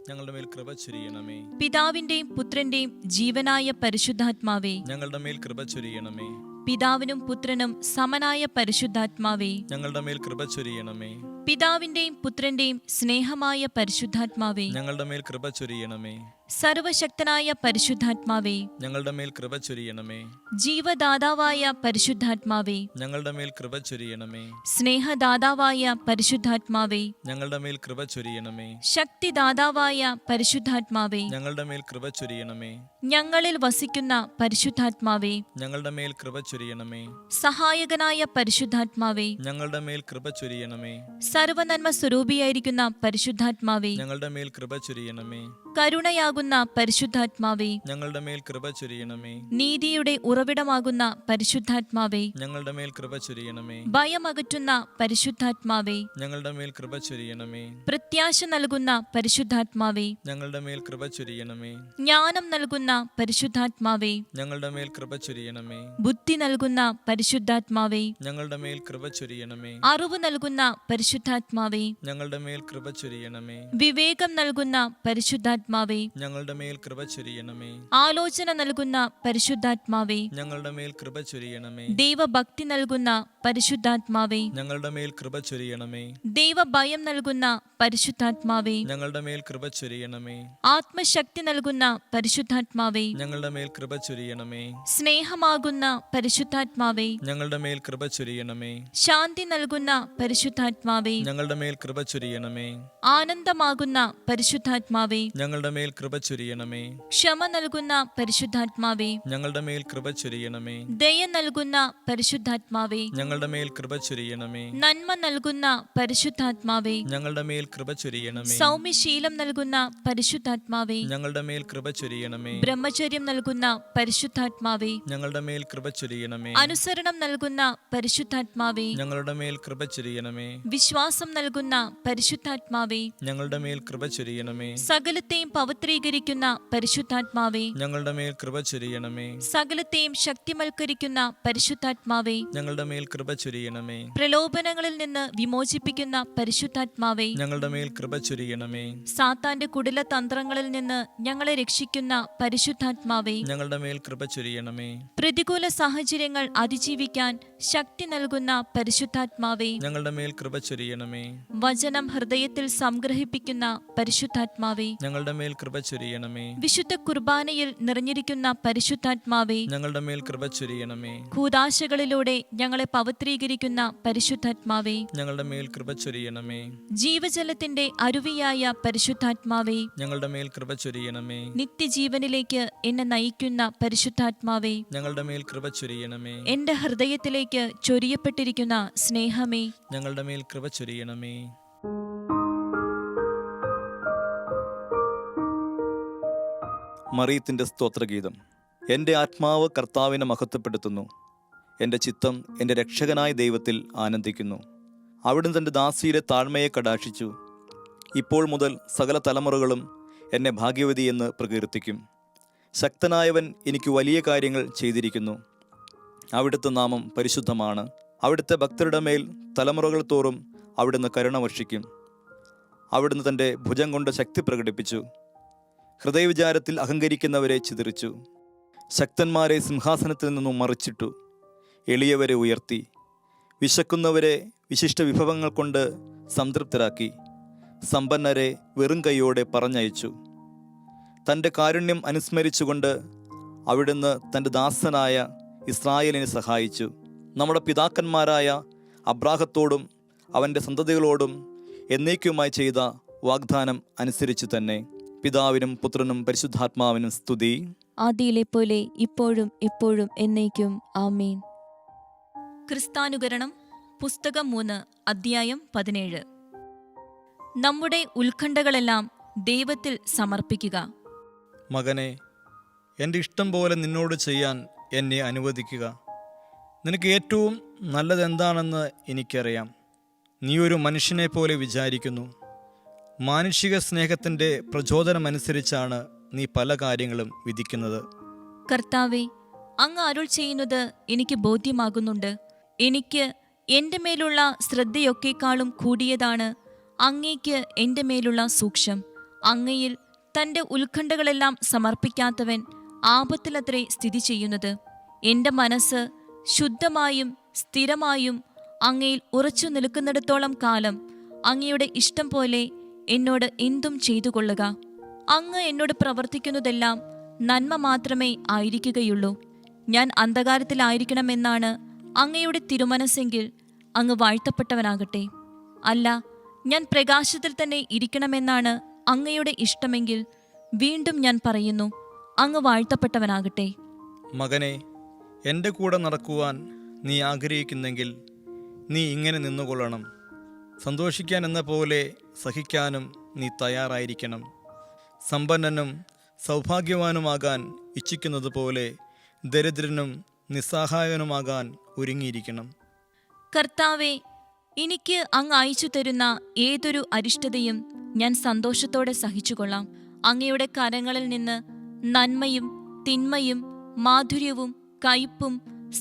ഞങ്ങളുടെ മേൽ കൃപ ചൊരിയണമേ. പിതാവിന്റെയും പുത്രന്റെയും ജീവനായ പരിശുദ്ധാത്മാവേ, ഞങ്ങളുടെ മേൽ കൃപ ചൊരിയണമേ. പിതാവിനും പുത്രനും സമനായ പരിശുദ്ധാത്മാവേ, ഞങ്ങളുടെ മേൽ കൃപ ചൊരിയണമേ. പിതാവിന്റെയും പുത്രന്റെയും സ്നേഹമായ പരിശുദ്ധാത്മാവേ, ഞങ്ങളുടെ മേൽ കൃപ ചൊരിയണമേ. സർവശക്തനായ പരിശുദ്ധാത്മാവേ, ഞങ്ങളുടെ മേൽ കൃപ ചൊരിയണമേ. ജീവദാതാവായ പരിശുദ്ധാത്മാവേ, ഞങ്ങളുടെ മേൽ കൃപ ചൊരിയണമേ. സ്നേഹദാതാവായ പരിശുദ്ധാത്മാവേ, ഞങ്ങളുടെ മേൽ കൃപ ചൊരിയണമേ. ശക്തിദാതാവായ പരിശുദ്ധാത്മാവേ, ഞങ്ങളുടെ മേൽ കൃപ ചൊരിയണമേ. ഞങ്ങളിൽ വസിക്കുന്ന പരിശുദ്ധാത്മാവേ, ഞങ്ങളുടെ മേൽ കൃപ ചൊരിയണമേ. സഹായകനായ പരിശുദ്ധാത്മാവേ, ഞങ്ങളുടെ മേൽ കൃപ ചൊരിയണമേ. സർവനന്മ സ്വരൂപിയായിരിക്കുന്ന പരിശുദ്ധാത്മാവേ, ഞങ്ങളുടെ മേൽ കൃപ ചൊരിയണമേ. കരുണയാകുന്ന പരിശുദ്ധാത്മാവേ, ഞങ്ങളുടെ മേൽ കൃപ ചൊരിയണമേ. നീതിയുടെ ഉറവിടമാകുന്ന പരിശുദ്ധാത്മാവേ, ഞങ്ങളുടെ മേൽ കൃപ ചൊരിയണമേ. ഭയമകറ്റുന്ന പരിശുദ്ധാത്മാവേ, ഞങ്ങളുടെ മേൽ കൃപ ചൊരിയണമേ. പ്രത്യാശ നൽകുന്ന പരിശുദ്ധാത്മാവേ, ഞങ്ങളുടെ മേൽ കൃപ ചൊരിയണമേ. ജ്ഞാനം നൽകുന്ന പരിശുദ്ധാത്മാവേ, ഞങ്ങളുടെ മേൽ കൃപ ചൊരിയണമേ. ബുദ്ധി നൽകുന്ന പരിശുദ്ധാത്മാവേ, ഞങ്ങളുടെ മേൽ കൃപ ചൊരിയണമേ. അറിവ് നൽകുന്ന പരിശുദ്ധാത്മാവേ, ഞങ്ങളുടെ മേൽ കൃപ ചൊരിയണമേ. വിവേകം നൽകുന്ന പരിശുദ്ധാത്മാവേ, ഞങ്ങളുടെ മേൽ കൃപ ചൊരിയണമേ. ആലോചന നൽകുന്ന പരിശുദ്ധാത്മാവേ, ഞങ്ങളുടെ മേൽ കൃപ ചൊരിയണമേ. ദൈവഭക്തി നൽകുന്ന പരിശുദ്ധാത്മാവേ, ഞങ്ങളുടെ മേൽ കൃപ ചൊരിയണമേ. ദൈവഭയം നൽകുന്ന പരിശുദ്ധാത്മാവേ, ഞങ്ങളുടെ മേൽ കൃപ ചൊരിയണമേ. ആത്മശക്തി നൽകുന്ന പരിശുദ്ധാത്മാവേ, ഞങ്ങളുടെ മേൽ കൃപ ചൊരിയണമേ. സ്നേഹമാകുന്ന പരിശുദ്ധാത്മാവേ, ഞങ്ങളുടെ മേൽ കൃപ ചൊരിയണമേ. ശാന്തി നൽകുന്ന പരിശുദ്ധാത്മാവേ, ഞങ്ങളുടെ മേൽ കൃപ ചൊരിയണമേ. ആനന്ദമാകുന്ന പരിശുദ്ധാത്മാവേ, ഞങ്ങളുടെ മേൽ കൃപ ചൊരിയണമേ. ക്ഷമ നൽകുന്ന പരിശുദ്ധാത്മാവേ, ഞങ്ങളുടെ മേൽ കൃപ ചൊരിയണമേ. ദയ നൽകുന്ന പരിശുദ്ധാത്മാവേ, ഞങ്ങളുടെ മേൽ കൃപ ചൊരിയണമേ. നന്മ നൽകുന്ന പരിശുദ്ധാത്മാവേ, ഞങ്ങളുടെ മേൽ കൃപ ചൊരിയണമേ. സൗമ്യശീലം നൽകുന്ന പരിശുദ്ധാത്മാവേ, ഞങ്ങളുടെ മേൽ കൃപ ചൊരിയണമേ. ബ്രഹ്മചര്യം നൽകുന്ന പരിശുദ്ധാത്മാവേ, ഞങ്ങളുടെ മേൽ കൃപ ചൊരിയണമേ. അനുസരണം നൽകുന്ന പരിശുദ്ധാത്മാവേ, ഞങ്ങളുടെ മേൽ കൃപ ചൊരിയണമേ. വിശ്വാസം നൽകുന്ന പരിശുദ്ധാത്മാവേ, ഞങ്ങളുടെ മേൽ കൃപ ചൊരിയണമേ. സകലത്തെയും പവിത്രീകരിക്കുന്ന പവിത്രീകരിക്കുന്ന പരിശുദ്ധാത്മാവേ, ഞങ്ങളുടെ മേൽ കൃപ ചൊരിയണമേ. സകലത്തെയും ശക്തിമൽക്കരിക്കുന്ന പരിശുദ്ധാത്മാവേ, ഞങ്ങളുടെ മേൽ കൃപ ചൊരിയണമേ. പ്രലോഭനങ്ങളിൽ നിന്ന് വിമോചിപ്പിക്കുന്ന പരിശുദ്ധാത്മാവേ, ഞങ്ങളുടെ മേൽ കൃപ ചൊരിയണമേ. സാത്താന്റെ കുടില തന്ത്രങ്ങളിൽ നിന്ന് ഞങ്ങളെ രക്ഷിക്കുന്ന പരിശുദ്ധാത്മാവേ, ഞങ്ങളുടെ മേൽ കൃപ ചൊരിയണമേ. പ്രതികൂല സാഹചര്യങ്ങൾ അതിജീവിക്കാൻ ശക്തി നൽകുന്ന പരിശുദ്ധാത്മാവേ, ഞങ്ങളുടെ മേൽ കൃപ ചൊരിയണമേ. വചനം ഹൃദയത്തിൽ സംഗ്രഹിപ്പിക്കുന്ന പരിശുദ്ധാത്മാവേ, ഞങ്ങളുടെ മേൽ കൃപ ചൊരിയണമേ. വിശുദ്ധ കുർബാനയിൽ നിറഞ്ഞിരിക്കുന്ന പരിശുദ്ധാത്മാവേ, ഞങ്ങളുടെ മേൽ കൃപ ചൊരിയണമേ. കൂദാശകളിലൂടെ ഞങ്ങളെ പവിത്രീകരിക്കുന്ന പരിശുദ്ധാത്മാവേ, ഞങ്ങളുടെ മേൽ കൃപ ചൊരിയണമേ. ജീവജലത്തിന്റെ അരുവിയായ പരിശുദ്ധാത്മാവേ, ഞങ്ങളുടെ മേൽ കൃപ ചൊരിയണമേ. നിത്യജീവനിലേക്ക് എന്നെ നയിക്കുന്ന പരിശുദ്ധാത്മാവേ, ഞങ്ങളുടെ മേൽ കൃപ ചൊരിയണമേ. എന്റെ ഹൃദയത്തിലേക്ക് ചൊരിയപ്പെട്ടിരിക്കുന്ന സ്നേഹമേ, ഞങ്ങളുടെ മേൽ കൃപ ചൊരിയണമേ. മറിയത്തിൻ്റെ സ്തോത്രഗീതം. എൻ്റെ ആത്മാവ് കർത്താവിനെ മഹത്വപ്പെടുത്തുന്നു. എൻ്റെ ചിത്തം എൻ്റെ രക്ഷകനായ ദൈവത്തിൽ ആനന്ദിക്കുന്നു. അവിടുന്ന് തൻ്റെ ദാസിയുടെ താഴ്മയെ കടാക്ഷിച്ചു. ഇപ്പോൾ മുതൽ സകല തലമുറകളും എന്നെ ഭാഗ്യവതി എന്ന് പ്രകീർത്തിക്കും. ശക്തനായവൻ എനിക്ക് വലിയ കാര്യങ്ങൾ ചെയ്തിരിക്കുന്നു. അവിടുത്തെ നാമം പരിശുദ്ധമാണ്. അവിടുത്തെ ഭക്തരുടെ മേൽ തലമുറകൾ തോറും അവിടുന്ന് കരുണ വർഷിക്കും. അവിടുന്ന് തൻ്റെ ഭുജം കൊണ്ട് ശക്തി പ്രകടിപ്പിച്ചു. ഹൃദയവിചാരത്തിൽ അഹങ്കരിക്കുന്നവരെ ചിതറിച്ചു. ശക്തന്മാരെ സിംഹാസനത്തിൽ നിന്നും മറിച്ചിട്ടു. എളിയവരെ ഉയർത്തി. വിശക്കുന്നവരെ വിശിഷ്ട വിഭവങ്ങൾ കൊണ്ട് സംതൃപ്തരാക്കി. സമ്പന്നരെ വെറും കൈയോടെ പറഞ്ഞയച്ചു. തൻ്റെ കാരുണ്യം അനുസ്മരിച്ചുകൊണ്ട് അവിടുന്ന് തൻ്റെ ദാസനായ ഇസ്രായേലിനെ സഹായിച്ചു. നമ്മുടെ പിതാക്കന്മാരായ അബ്രാഹത്തോടും അവൻ്റെ സന്തതികളോടും എന്നേക്കുമായി ചെയ്ത വാഗ്ദാനം അനുസരിച്ച് തന്നെ. പിതാവിനും പുത്രനും പരിശുദ്ധാത്മാവിനും സ്തുതി. ആദിയിലെ പോലെ ഇപ്പോഴും എപ്പോഴും എന്നേക്കും ആമേൻ. ക്രിസ്താനുകരണം പുസ്തകം 3 അധ്യായം 17. നമ്മുടെ ഉത്കണ്ഠകളെല്ലാം ദൈവത്തിൽ സമർപ്പിക്കുക. മകനെ, എൻ്റെ ഇഷ്ടം പോലെ നിന്നോട് ചെയ്യാൻ എന്നെ അനുവദിക്കുക. നിനക്ക് ഏറ്റവും നല്ലതെന്താണെന്ന് എനിക്കറിയാം. നീ ഒരു മനുഷ്യനെ പോലെ വിചാരിക്കുന്നു. മാനുഷിക സ്നേഹത്തിൻ്റെ പ്രചോദനമനുസരിച്ചാണ് നീ പല കാര്യങ്ങളും വിധിക്കുന്നത്. കർത്താവേ, അങ്ങ് അരുൾ ചെയ്യുന്നത് എനിക്ക് ബോധ്യമാകുന്നുണ്ട്. എനിക്ക് എൻ്റെ മേലുള്ള ശ്രദ്ധയൊക്കെക്കാളും കൂടിയതാണ് അങ്ങേക്ക് എൻ്റെ മേലുള്ള സൂക്ഷ്മം. അങ്ങയിൽ തൻ്റെ ഉത്കണ്ഠകളെല്ലാം സമർപ്പിക്കാത്തവൻ ആപത്തിലത്രേ സ്ഥിതി ചെയ്യുന്നത്. എൻ്റെ മനസ്സ് ശുദ്ധമായും സ്ഥിരമായും അങ്ങയിൽ ഉറച്ചു നിൽക്കുന്നിടത്തോളം കാലം അങ്ങയുടെ ഇഷ്ടം പോലെ എന്നോട് എന്തും ചെയ്തു കൊള്ളുക. അങ്ങ് എന്നോട് പ്രവർത്തിക്കുന്നതെല്ലാം നന്മ മാത്രമേ ആയിരിക്കുകയുള്ളൂ. ഞാൻ അന്ധകാരത്തിലായിരിക്കണമെന്നാണ് അങ്ങയുടെ തിരുമനസ്സെങ്കിൽ അങ്ങ് വാഴ്ത്തപ്പെട്ടവനാകട്ടെ. അല്ല, ഞാൻ പ്രകാശത്തിൽ തന്നെ ഇരിക്കണമെന്നാണ് അങ്ങയുടെ ഇഷ്ടമെങ്കിൽ വീണ്ടും ഞാൻ പറയുന്നു, അങ്ങ് വാഴ്ത്തപ്പെട്ടവനാകട്ടെ. മകനെ, എൻ്റെ കൂടെ നടക്കുവാൻ നീ ആഗ്രഹിക്കുന്നെങ്കിൽ നീ ഇങ്ങനെ നിന്നുകൊള്ളണം. സന്തോഷിക്കാൻ എന്ന പോലെ സഹിക്കാനും നീ തയ്യാറായിരിക്കണം. സമ്പന്നനും സൗഭാഗ്യവാനുമാകാൻ ഇച്ഛിക്കുന്നത് പോലെ ദരിദ്രനും നിസ്സഹായനുമാകാൻ ഒരുങ്ങിയിരിക്കണം. കർത്താവെ, എനിക്ക് അങ്ങ് അയച്ചു തരുന്ന ഏതൊരു അരിഷ്ടതയും ഞാൻ സന്തോഷത്തോടെ സഹിച്ചുകൊള്ളാം. അങ്ങയുടെ കരങ്ങളിൽ നിന്ന് നന്മയും തിന്മയും മാധുര്യവും കയ്പും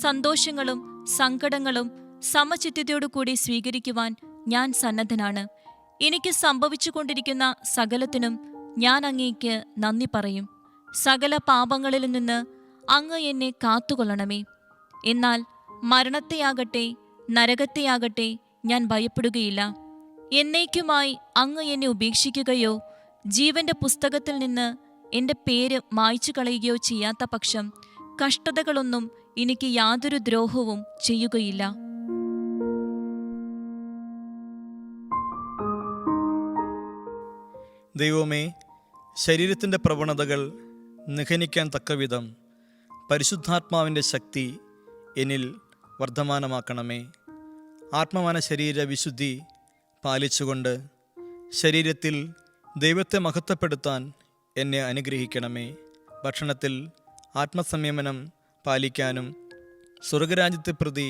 സന്തോഷങ്ങളും സങ്കടങ്ങളും സമചിത്തതയോടുകൂടി സ്വീകരിക്കുവാൻ ഞാൻ സന്നദ്ധനാണ്. എനിക്ക് സംഭവിച്ചുകൊണ്ടിരിക്കുന്ന സകലത്തിനും ഞാൻ അങ്ങേക്ക് നന്ദി പറയും. സകല പാപങ്ങളിൽ നിന്ന് അങ്ങ് എന്നെ കാത്തുകൊള്ളണമേ. എന്നാൽ മരണത്തെയാകട്ടെ നരകത്തെയാകട്ടെ ഞാൻ ഭയപ്പെടുകയില്ല. എന്നേക്കുമായി അങ്ങ് എന്നെ ഉപേക്ഷിക്കുകയോ ജീവന്റെ പുസ്തകത്തിൽ നിന്ന് എൻ്റെ പേര് മായ്ച്ചു കളയുകയോ ചെയ്യാത്ത പക്ഷം കഷ്ടതകളൊന്നും എനിക്ക് യാതൊരു ദ്രോഹവും ചെയ്യുകയില്ല. ദൈവമേ, ശരീരത്തിൻ്റെ പ്രവണതകൾ നിഹനിക്കാൻ തക്കവിധം പരിശുദ്ധാത്മാവിൻ്റെ ശക്തി എന്നിൽ വർദ്ധമാനമാക്കണമേ. ആത്മമന ശരീര വിശുദ്ധി പാലിച്ചുകൊണ്ട് ശരീരത്തിൽ ദൈവത്തെ മഹത്വപ്പെടുത്താൻ എന്നെ അനുഗ്രഹിക്കണമേ. ഭക്ഷണത്തിൽ ആത്മസംയമനം പാലിക്കാനും സ്വർഗരാജ്യത്തെ പ്രതി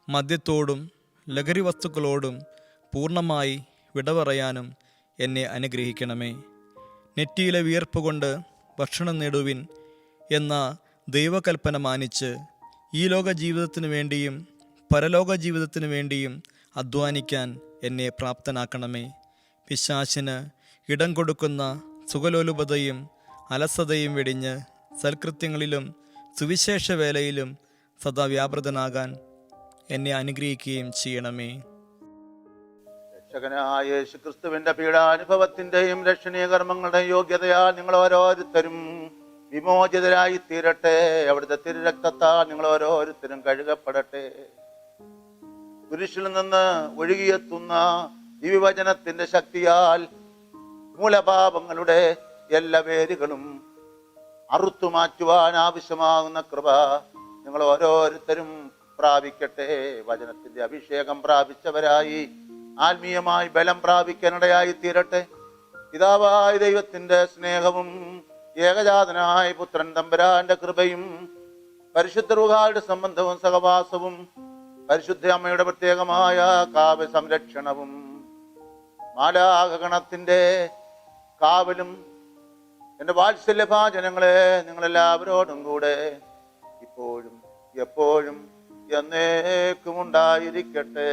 മദ്യത്തോടും ലഹരി വസ്തുക്കളോടും പൂർണ്ണമായി വിട പറയാനും എന്നെ അനുഗ്രഹിക്കണമേ. നെറ്റിയിലെ വിയർപ്പ് കൊണ്ട് ഭക്ഷണം നേടുവിൻ എന്ന ദൈവകൽപ്പന മാനിച്ച് ഈ ലോക ജീവിതത്തിനു വേണ്ടിയും പരലോക ജീവിതത്തിനു വേണ്ടിയും അധ്വാനിക്കാൻ എന്നെ പ്രാപ്തനാക്കണമേ. പിശാചിന് ഇടം കൊടുക്കുന്ന സുഖലോലുപതയും അലസതയും വെടിഞ്ഞ് സൽകൃത്യങ്ങളിലും സുവിശേഷ വേലയിലും സദാ വ്യാപൃതനാകാൻ എന്നെ അനുഗ്രഹിക്കുകയും ചെയ്യണമേ. രക്ഷകനായ യേശുക്രിസ്തുവിന്റെ പീഡാനുഭവത്തിന്റെയും രക്ഷണീയ കർമ്മങ്ങളുടെയും യോഗ്യതയാൽ നിങ്ങൾ ഓരോരുത്തരും വിമോചിതരായി തീരട്ടെ. അവിടുത്തെ തിരുരക്തത്താൽ നിങ്ങൾ ഓരോരുത്തരും കഴുകപ്പെടട്ടെ. കുരിശിൽ നിന്ന് ഒഴുകിയെത്തുന്ന ഈ വിഭജനത്തിന്റെ ശക്തിയാൽ മൂലപാപങ്ങളുടെ എല്ലാ വേരുകളും അറുത്തുമാറ്റുവാൻ ആവശ്യമാകുന്ന കൃപ നിങ്ങൾ ഓരോരുത്തരും പ്രാപിക്കട്ടെ. വചനത്തിന്റെ അഭിഷേകം പ്രാപിച്ചവരായി ആത്മീയമായി ബലം പ്രാപിക്കാനിടയായി തീരട്ടെ. പിതാവായ ദൈവത്തിന്റെ സ്നേഹവും ഏകജാതനായ പുത്രൻ തമ്പുരാന്റെ കൃപയും പരിശുദ്ധ റൂഹായുടെ സംബന്ധവും സഹവാസവും പരിശുദ്ധ അമ്മയുടെ പ്രത്യേകമായ കാവ്യ സംരക്ഷണവും മാലാകഗണത്തിന്റെ കാവലും എൻ്റെ വാത്സല്യഭാചനങ്ങളെ നിങ്ങളെല്ലാവരോടും കൂടെ ഇപ്പോഴും എപ്പോഴും എന്നേക്കും ഉണ്ടായിരിക്കട്ടെ.